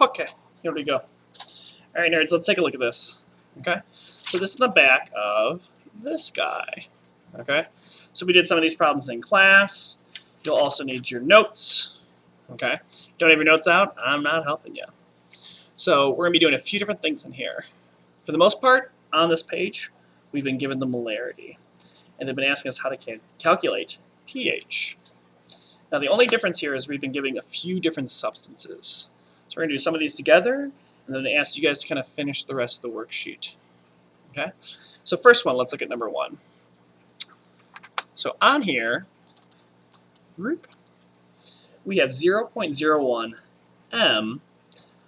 Okay, here we go. All right, nerds, let's take a look at this. Okay, so this is the back of this guy. Okay, so we did some of these problems in class. You'll also need your notes. Okay, don't have your notes out? I'm not helping you. So we're going to be doing a few different things in here. For the most part, on this page, we've been given the molarity. And they've been asking us how to calculate pH. Now the only difference here is we've been giving a few different substances. So we're going to do some of these together, and then ask you guys to kind of finish the rest of the worksheet. Okay? So first one, let's look at number 1. So on here, we have 0.01 m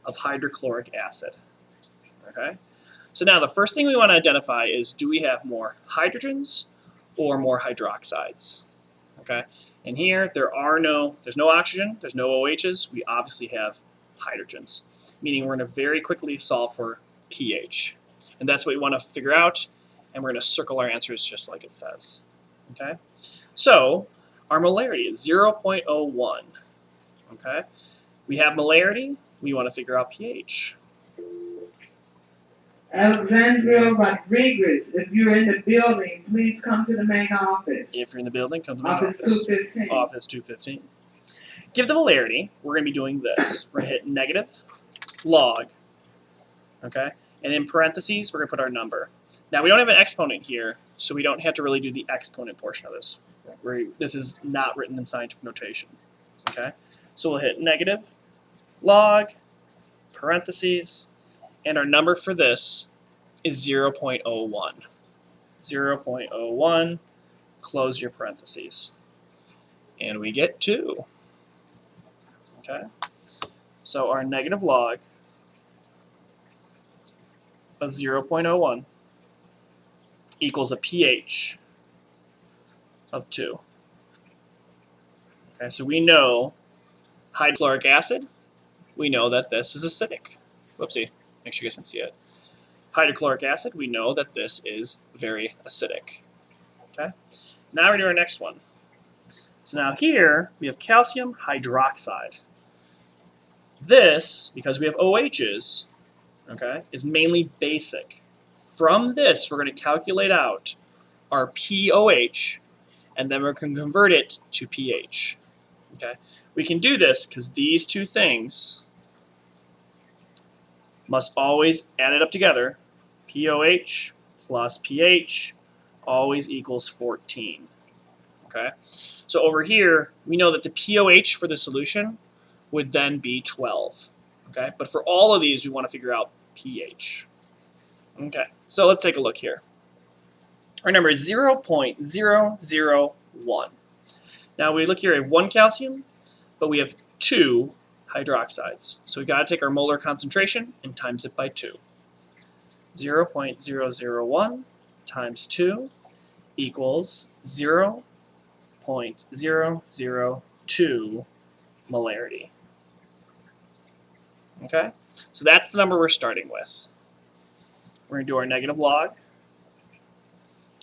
of hydrochloric acid. Okay? So now the first thing we want to identify is, do we have more hydrogens or more hydroxides? Okay? And here there's no oxygen, there's no OHs, we obviously have hydrogens, meaning we're going to very quickly solve for pH. And that's what we want to figure out, and we're going to circle our answers just like it says. Okay? So our molarity is 0.01. Okay? We have molarity, we want to figure out pH. Alexandria Rodriguez, if you're in the building, please come to the main office. If you're in the building, come to the main office. Office 215. Office 215. Give the molarity, we're going to be doing this. We're going to hit negative log, okay? And in parentheses, we're going to put our number. Now, we don't have an exponent here, so we don't have to really do the exponent portion of this. This is not written in scientific notation, okay? So we'll hit negative log, parentheses, and our number for this is 0.01. 0.01, close your parentheses. And we get 2. Okay? So our negative log of 0.01 equals a pH of 2. Okay, so we know hydrochloric acid, we know that this is acidic. Whoopsie, make sure you guys can see it. Hydrochloric acid, we know that this is very acidic. Okay, now we're doing our next one. So now here we have calcium hydroxide. This, because we have OHs, okay, is mainly basic. From this, we're going to calculate out our POH, and then we're going to convert it to pH. Okay, we can do this because these two things must always add it up together. POH plus pH always equals 14. Okay, so over here, we know that the POH for the solution would then be 12. Okay, but for all of these, we want to figure out pH. Okay, so let's take a look here. Our number is 0.001. Now we look here at 1 calcium, but we have 2 hydroxides. So we've got to take our molar concentration and times it by 2. 0.001 times 2 equals 0.002 molarity. Okay, so that's the number we're starting with. We're going to do our negative log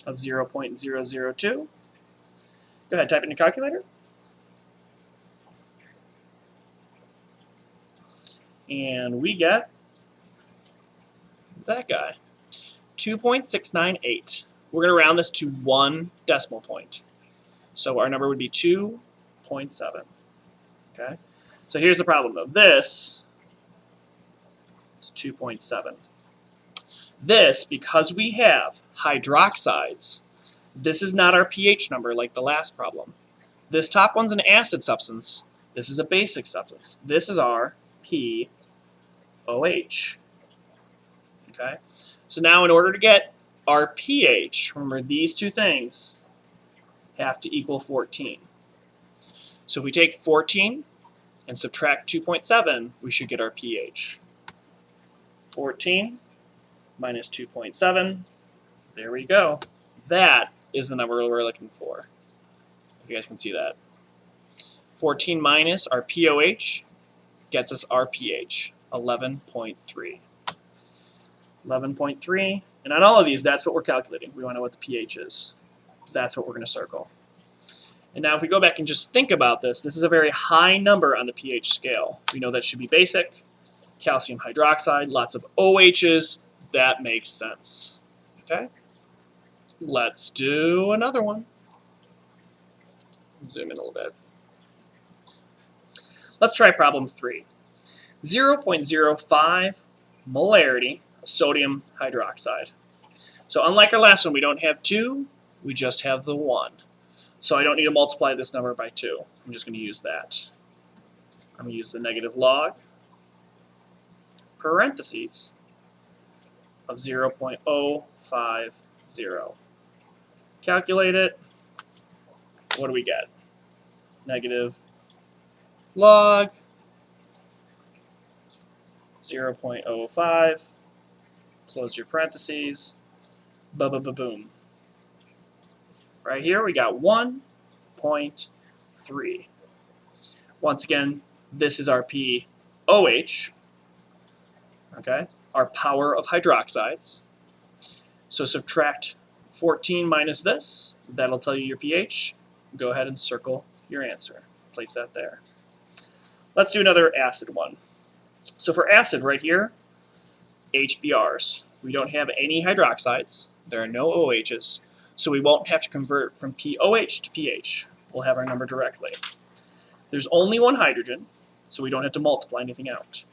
of 0.002. Go ahead, type it in your calculator. And we get that guy, 2.698. We're going to round this to 1 decimal point. So our number would be 2.7. Okay, so here's the problem though. This is 2.7. This, because we have hydroxides, this is not our pH number like the last problem. This top one's an acid substance. This is a basic substance. This is our POH. Okay? So now in order to get our pH, remember these two things have to equal 14. So if we take 14 and subtract 2.7, we should get our pH. 14 minus 2.7, there we go. That is the number we're looking for. If you guys can see that. 14 minus our POH gets us our pH, 11.3. 11.3, and on all of these, that's what we're calculating. We want to know what the pH is. That's what we're going to circle. And now if we go back and just think about this, this is a very high number on the pH scale. We know that should be basic. calcium hydroxide, lots of OHs. That makes sense. Okay? Let's do another one. Zoom in a little bit. Let's try problem 3. 0.05 molarity of sodium hydroxide. So unlike our last one, we don't have 2, we just have the 1. So I don't need to multiply this number by 2. I'm just going to use that. I'm going to use the negative log, parentheses, of 0.050. Calculate it. What do we get? Negative log 0.05, close your parentheses, boom. Right here we got 1.3. Once again, this is our POH, okay, our power of hydroxides. So subtract 14 minus this, that'll tell you your pH. Go ahead and circle your answer. Place that there. Let's do another acid one. So for acid right here, HBRs. We don't have any hydroxides. There are no OHs. So we won't have to convert from POH to pH. We'll have our number directly. There's only one hydrogen, so we don't have to multiply anything out.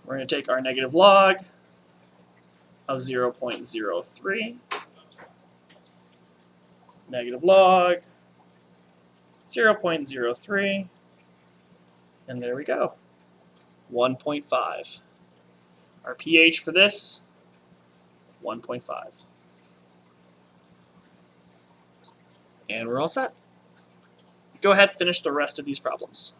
We're going to take our negative log of 0.03, negative log 0.03, and there we go, 1.5. Our pH for this, 1.5. And we're all set. Go ahead, finish the rest of these problems.